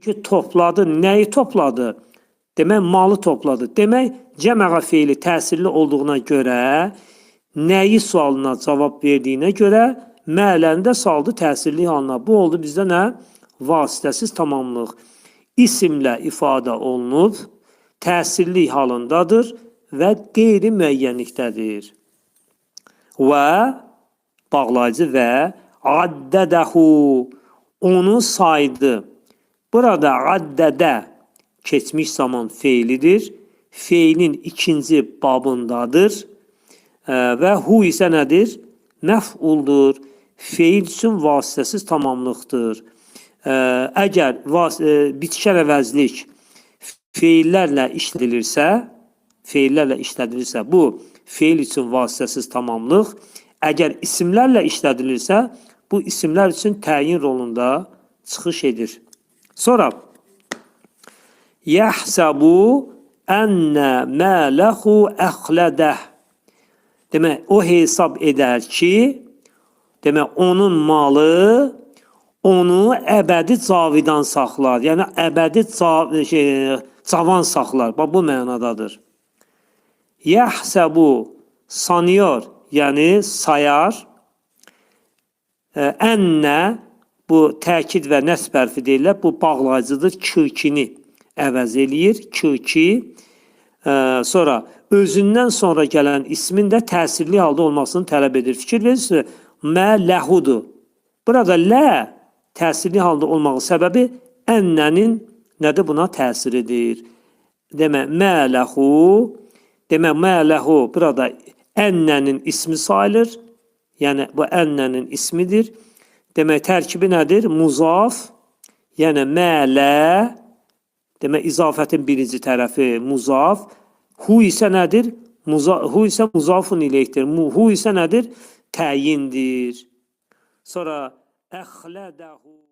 ki topladı, nəyi topladı? Demək, malı topladı. Demək, cəməğa feili təsirli olduğuna görə, nəyi sualına cavab verdiyinə görə, mələni də saldı təsirli halına. Bu oldu bizdə nə? Vasitəsiz tamamlıq. İsimlə ifadə olunub, təsirli halındadır və qeyri-müəyyənlikdədir. Və, bağlayıcı və, addədəhu, onu saydı. Burada addədə keçmiş zaman feilidir. Feilin ikinci babındadır. Və hu isə nədir? Məf'uldur. Feil üçün vasitəsiz tamamlıqdır. Əgər bitişər əvəzlik feillərlə işlədilirsə, bu feil üçün vasitəsiz tamamlıq. Əgər isimlərlə işlədilirsə, bu isimlər üçün təyin rolunda çıxış edir. Sonra yəhsəbu ənnə mələhu əxlədə. Demək, o hesab edər ki, demək, onun malı onu əbədi cavidan saxlar. Yəni, əbədi cavan saxlar. Bu mənadadır. Yəhsəbu sanıyor, yəni sayar. Ənnə, bu təkid və nəsb hərfi deyirlər. Bu bağlayıcıdır. Kükini əvəz eləyir. Küki. Sonra özündən sonra gələn ismin də təsirli halda olmasını tələb edir. Fikir verirsiniz, mələhudur. Burada lə təsirli halda olmağın səbəbi ənnənin nədir buna təsiridir. Demək, mələhu burada ənnənin ismi sayılır. Yəni, bu ənnənin ismidir. Demək, tərkibi nədir? Muzaf, yəni mələ, demək, izafətin birinci tərəfi muzaf. Hu isə nədir? Hu isə muzafun iləkdir. Hu isə nədir? Təyindir. Sonra əxlədəhu.